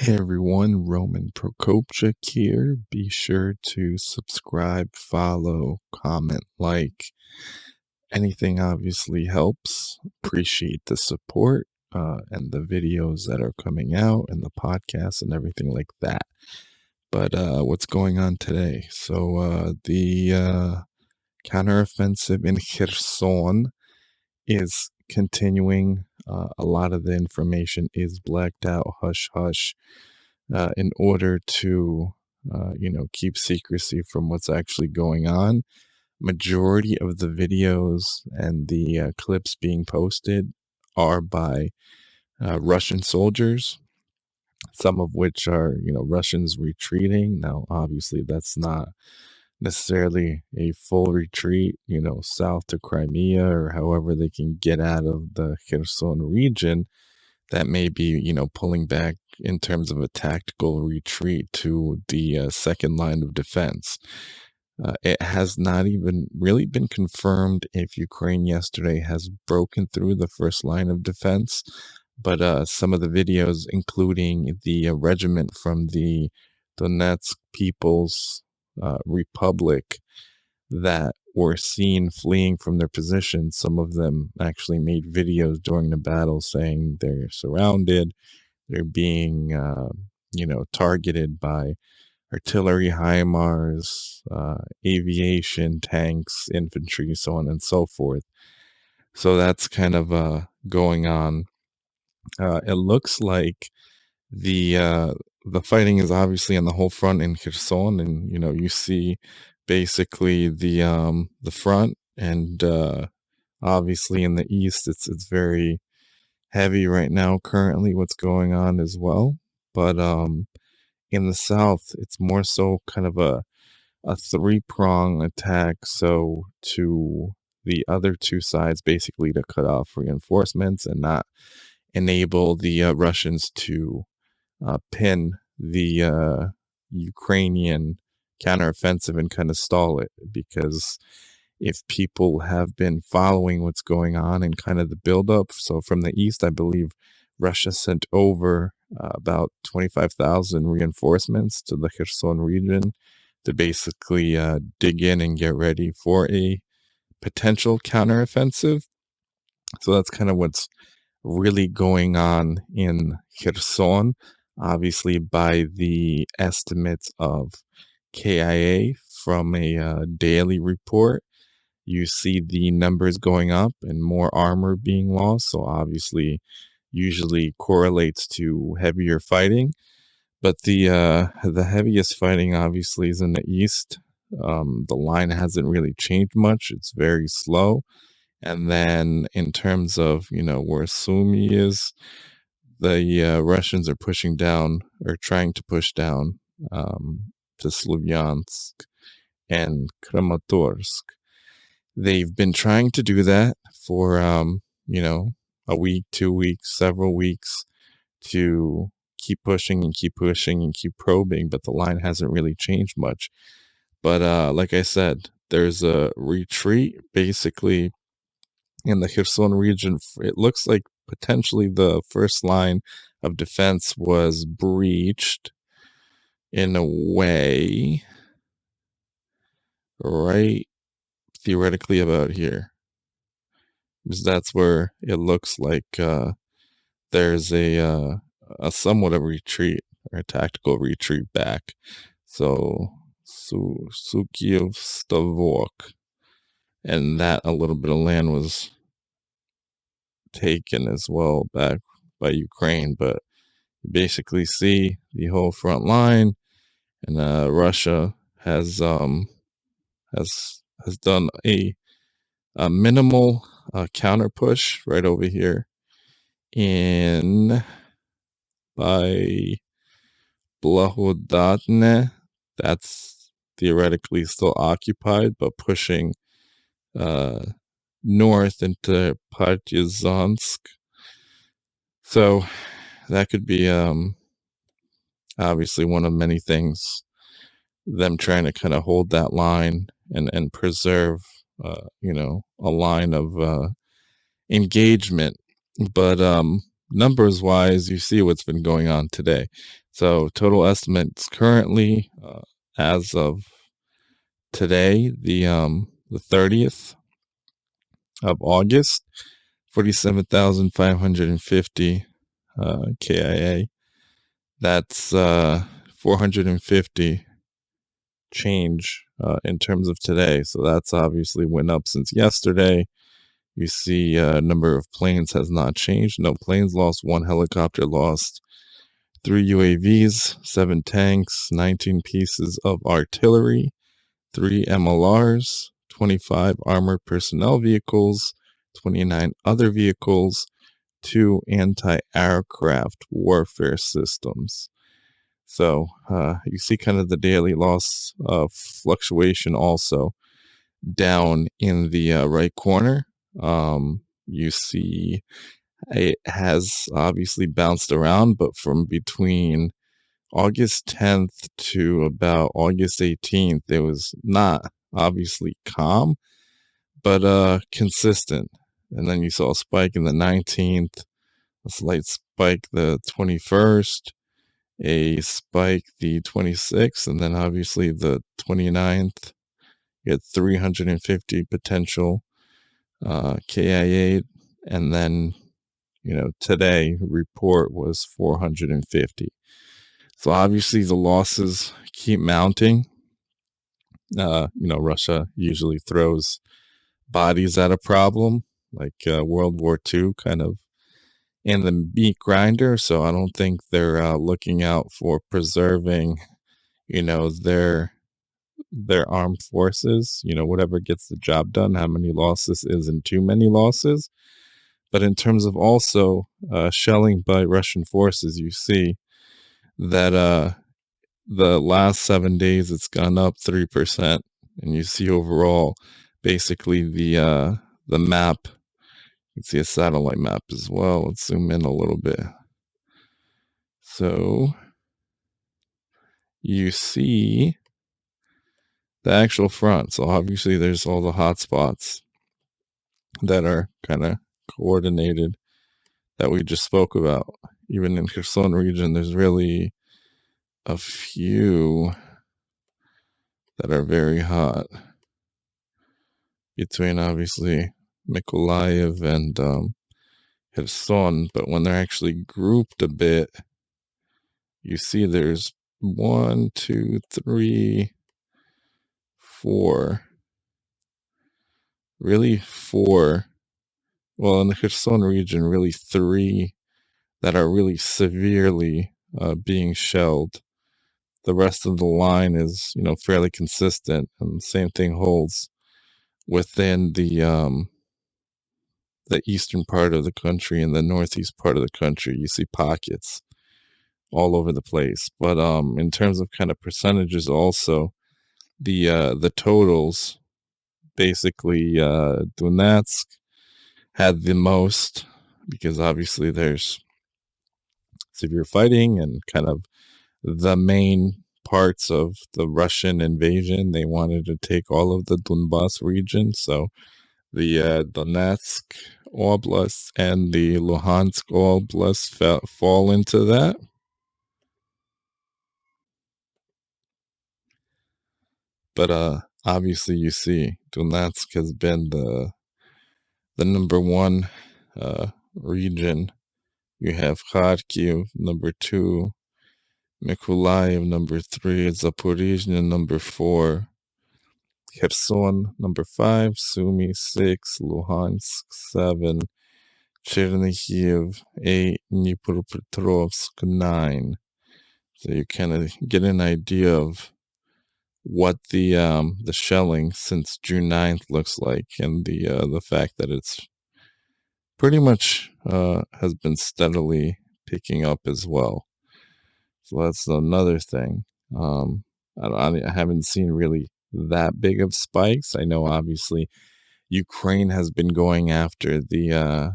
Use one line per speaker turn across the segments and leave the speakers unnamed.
Hey everyone, Roman Prokopchuk here. Be sure to subscribe, follow, comment, like. Anything obviously helps. Appreciate the support and the videos that are coming out and the podcasts and everything like that. But what's going on today? So the counteroffensive in Kherson is continuing. A lot of the information is blacked out, hush hush, in order to, keep secrecy from what's actually going on. Majority of the videos and the clips being posted are by Russian soldiers, some of which are, Russians retreating. Now, obviously, that's not necessarily a full retreat, south to Crimea or however they can get out of the Kherson region. That may be, pulling back in terms of a tactical retreat to the second line of defense. It has not even really been confirmed if Ukraine yesterday has broken through the first line of defense, but some of the videos, including the regiment from the Donetsk People's Republic that were seen fleeing from their positions, some of them actually made videos during the battle saying they're surrounded, they're being, targeted by artillery, HIMARS, aviation, tanks, infantry, so on and so forth. So that's kind of going on. It looks like the fighting is obviously on the whole front in Kherson, and you see basically the front, and obviously in the east it's very heavy right now. Currently, what's going on as well, but in the south, it's more so kind of a three-prong attack. So to the other two sides, basically to cut off reinforcements and not enable the Russians to pin the Ukrainian counteroffensive and kind of stall it. Because if people have been following what's going on and kind of the buildup, so from the east, I believe Russia sent over about 25,000 reinforcements to the Kherson region to basically dig in and get ready for a potential counteroffensive. So that's kind of what's really going on in Kherson. Obviously, by the estimates of KIA from a daily report, you see the numbers going up and more armor being lost. So obviously, usually correlates to heavier fighting. But the heaviest fighting obviously is in the east. The line hasn't really changed much. It's very slow. And then in terms of where Sumy is, the Russians are pushing down or trying to push down to Slovyansk and Kramatorsk. They've been trying to do that for a week, 2 weeks, several weeks, to keep pushing and keep pushing and keep probing, but the line hasn't really changed much. But like I said, there's a retreat basically in the Kherson region. It looks like potentially the first line of defense was breached in a way, right theoretically about here. Because that's where it looks like there's a somewhat of a retreat or a tactical retreat back. So Sukiev Stavok, and that a little bit of land was taken as well back by Ukraine. But you basically see the whole front line, and Russia has done a minimal counter push right over here in by Blahodatne. That's theoretically still occupied, but pushing north into Partizansk. So that could be obviously one of many things, them trying to kind of hold that line and preserve a line of engagement. But numbers wise, you see what's been going on today. So total estimates currently, as of today, the 30th of August, 47,550 KIA. That's 450 change in terms of today. So that's obviously went up since yesterday. You see, number of planes has not changed. No planes lost. One helicopter lost. 3 UAVs, 7 tanks, 19 pieces of artillery, 3 MLRs, 25 armored personnel vehicles, 29 other vehicles, 2 anti-aircraft warfare systems. So you see kind of the daily loss fluctuation also down in the right corner. You see it has obviously bounced around, but from between August 10th to about August 18th, it was not obviously calm, but consistent. And then you saw a spike in the 19th, a slight spike the 21st, a spike the 26th, and then obviously the 29th. You had 350 potential KIA, and then today report was 450. So obviously the losses keep mounting. Russia usually throws bodies at a problem, like World War II, kind of in the meat grinder. So I don't think they're looking out for preserving, their armed forces. Whatever gets the job done. How many losses isn't too many losses. But in terms of also shelling by Russian forces, you see that the last 7 days it's gone up 3%, and you see overall, basically the map. You can see a satellite map as well. Let's zoom in a little bit. So you see the actual front. So obviously there's all the hot spots that are kind of coordinated that we just spoke about. Even in Kherson region, there's really a few that are very hot between obviously Mykolaiv and Kherson, but when they're actually grouped a bit, you see there's 1, 2, 3, 4, really 4. Well, in the Kherson region, really 3 that are really severely being shelled. The rest of the line is, fairly consistent, and the same thing holds within the eastern part of the country and the northeast part of the country. You see pockets all over the place. But in terms of kind of percentages, also the totals, basically Donetsk had the most, because obviously there's severe fighting and kind of the main parts of the Russian invasion. They wanted to take all of the Donbas region, so the Donetsk Oblast and the Luhansk Oblast fall into that. But obviously you see Donetsk has been the number one region. You have Kharkiv number 2, Mykolaiv number 3, Zaporizhzhia number 4, Kherson number 5, Sumy 6, Luhansk 7, Chernihiv 8, Dnipropetrovsk 9. So you kind of get an idea of what the shelling since June 9th looks like, and the fact that it's pretty much has been steadily picking up as well. So that's another thing. I haven't seen really that big of spikes. I know obviously Ukraine has been going after the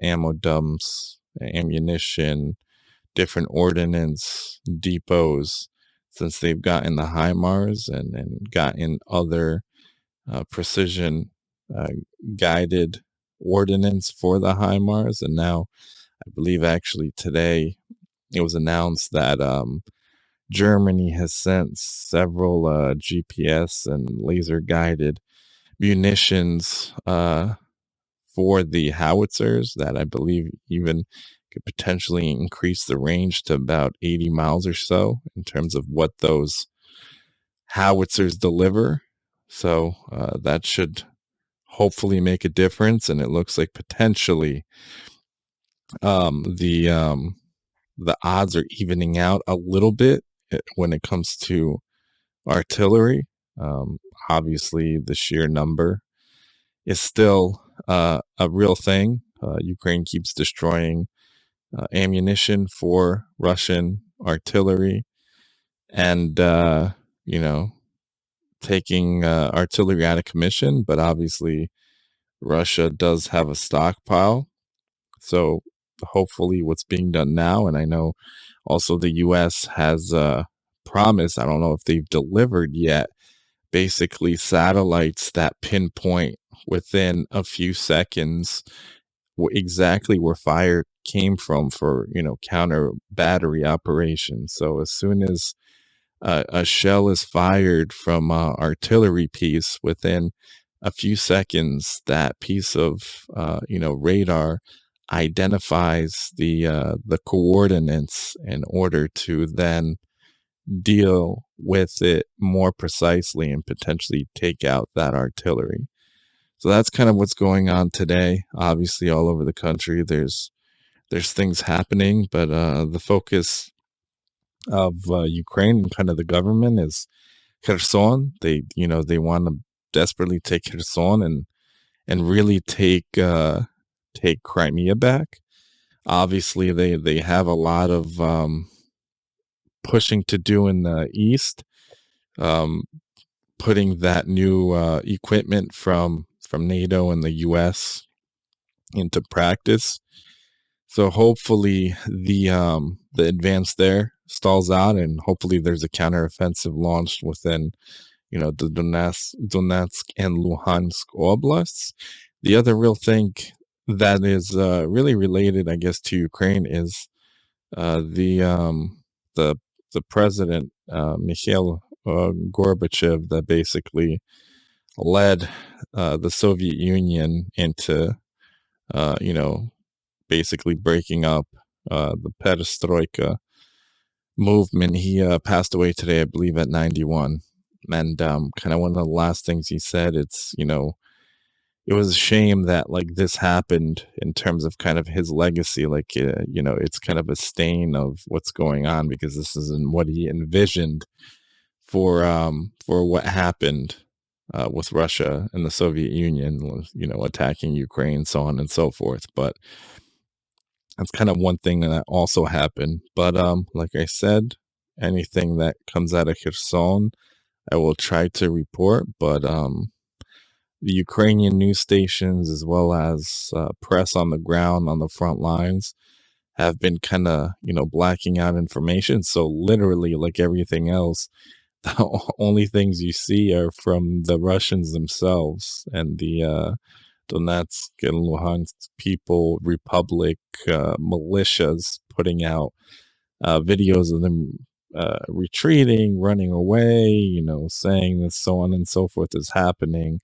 ammo dumps, ammunition, different ordnance depots, since they've gotten the HIMARS and gotten other precision uh, guided ordnance for the HIMARS, and now I believe actually today it was announced that Germany has sent several GPS and laser guided munitions for the howitzers that I believe even could potentially increase the range to about 80 miles or so in terms of what those howitzers deliver. So that should hopefully make a difference. And it looks like potentially um, the um, the odds are evening out a little bit when it comes to artillery. Um, Obviously, the sheer number is still a real thing. Ukraine keeps destroying ammunition for Russian artillery and, you know, taking artillery out of commission. But obviously, Russia does have a stockpile. So hopefully, what's being done now, and I know also the U.S. has promised, I don't know if they've delivered yet, basically satellites that pinpoint within a few seconds exactly where fire came from for counter battery operations. So as soon as a shell is fired from artillery piece, within a few seconds that piece of radar identifies the coordinates in order to then deal with it more precisely and potentially take out that artillery. So that's kind of what's going on today. Obviously, all over the country, there's things happening, but the focus of Ukraine and kind of the government is Kherson. They want to desperately take Kherson and really take Crimea back. Obviously, they have a lot of pushing to do in the east. Um, Putting that new equipment from NATO and the U.S. into practice. So hopefully the advance there stalls out, and hopefully there's a counteroffensive launched within the Donetsk and Luhansk oblasts. The other real thing that is really related, I guess, to Ukraine is the the president Mikhail Gorbachev that basically led the Soviet Union into uh, you know basically breaking up the perestroika movement. He passed away today, I believe, at 91. And kind of one of the last things he said, it was a shame that like this happened in terms of kind of his legacy. Like, it's kind of a stain of what's going on because this isn't what he envisioned for what happened with Russia and the Soviet Union, attacking Ukraine, so on and so forth. But that's kind of one thing that also happened. But like I said, anything that comes out of Kherson, I will try to report. But the Ukrainian news stations, as well as press on the ground on the front lines, have been kind of blacking out information. So literally, like everything else, the only things you see are from the Russians themselves and the Donetsk and Luhansk People Republic militias putting out videos of them retreating, running away, saying that so on and so forth is happening.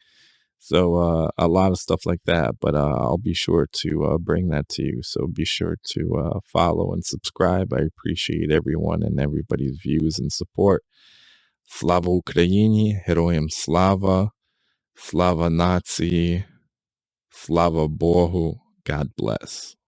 So a lot of stuff like that, but I'll be sure to bring that to you. So be sure to follow and subscribe. I appreciate everyone and everybody's views and support. Slava Україні, героям слава, слава нації, слава Богу, God bless.